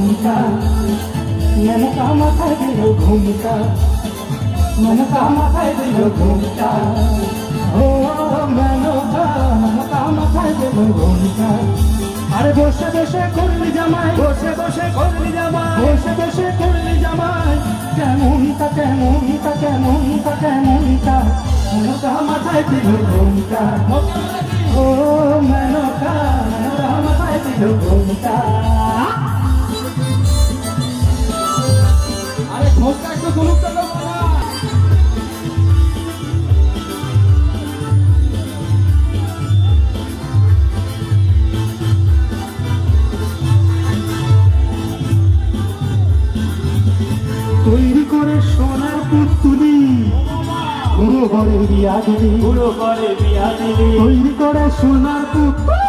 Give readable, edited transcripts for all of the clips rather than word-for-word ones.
घूमता मेनका माथाय दिल घूमता मेनका माथाय दिल घूमता ओ मेनका माथाय दिल घूमता अरे বসে বসে করলি জামাই বসে বসে করলি জামাই বসে বসে করলি জামাই কেমনটা কেমনটা কেমনটা কেমনটা মেনকা মাথায় দিল ঘুমটা ও মেনকা মাথায় দিল ঘুমটা আরে ঘোষটা একটু গুরুত্ব দাও বাবা তৈরি করে সোনার পুতুলি পুরো ঘরে বিয়া দিলি পুরো ঘরে বিয়া দিলি তৈরি করে সোনার পুতুলি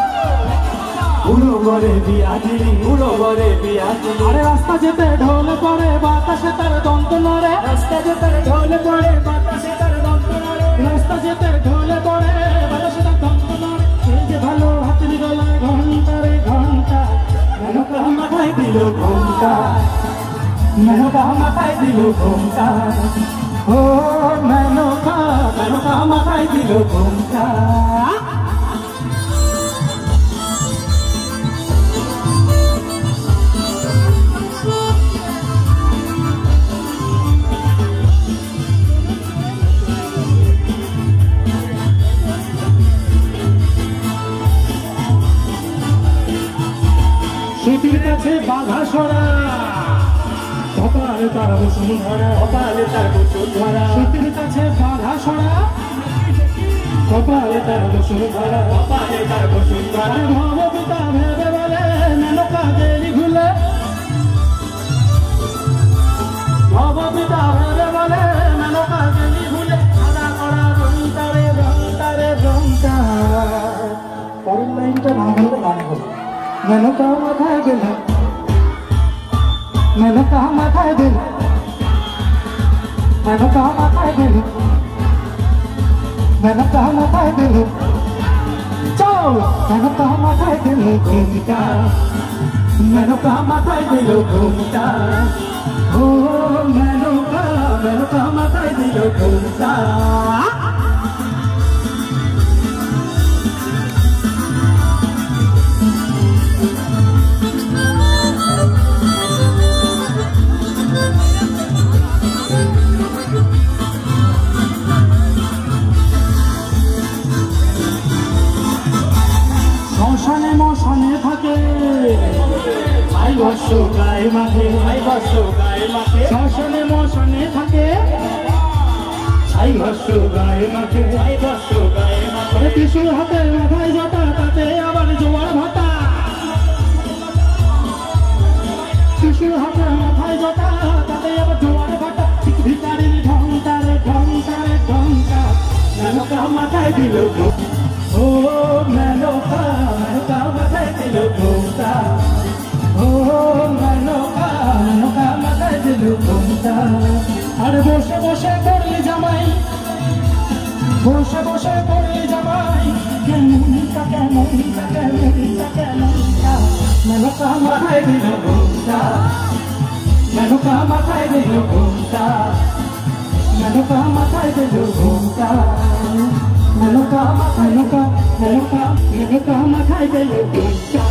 পুরো ঘরে বিয়া দিলি পুরো ঘরে বিয়া দিলি আরে রাস্তা যেতে ঢোল পড়ে বাতাসে তার দন্ত নড়ে রাস্তা যেতে ঢোল পড়ে বাতাসে তার দন্ত নড়ে রাস্তা যেতে ঢোল পড়ে বাতাসে তার দন্ত নড়ে এই যে ভালো হাতের গলায় ঘন্টা রে ঘন্টা মেনকা মাথায় দিল ঘন্টা মেনকা মাথায় দিল ঘুমটা ও মেনকা মাথায় দিল ঘুমটা সুতির কাছে বাঘা সরা কপালে তার বসুন্ধরা কপালে তার বসুন্ধরা সুতির কাছে বাঘা সরা কপালে তার বসুন্ধরা কপালে তার বসুন্ধরা ভব পিতা ভেবে বলে মেনকা গেলি ভুলে ভব পিতা ভেবে বলে মেনকা গেলি ভুলে সাদা করা রংটা রে রংটা রে রংটা পরের লাইনটা না বললে গান হবে মেনকা মাথায় গেল মেনকা মাথায় দিল মেনকা মাথায় দিল মেনকা মাথায় দিল চল মেনকা মাথায় দিল ঘুমটা মেনকা মাথায় দিল ঘুমটা ও মেনকা মাথায় দিল ঘুমটা শ্মশানে মশানে থাকে ছাই বর্ষ গায়ে মাঠে ছাই বর্ষ গায়ে মাঠে শ্মশানে মশানে থাকে ছাই বর্ষ গায়ে মাঠে ছাই বর্ষ গায়ে মাঠে ত্রিশূল হাতে মাথায় জটা তাতে আবার জোয়ার ভাটা ত্রিশূল হাতে মাথায় জটা তাতে আবার জোয়ার ভাটা ভিকারির ঢংটা রে ঢংটা রে ঢংটা মেনকা মাথায় দিল ও মেনকা মাথায় দিল ঘুমটা ও মেনকা মাথায় দিল ঘুমটা আরে বসে বসে করলি জামাই বসে বসে করলি জামাই কেমনটা কেমনটা কেমনটা কেমনটা মেনকা মাথায় দিল ঘুমটা মেনকা মাথায় দিল ঘুমটা মেনকা মাথায় দিল ঘুমটা মেনকা মেনকা মেনকা মেনকা মাথায় দিল ঘুমটা।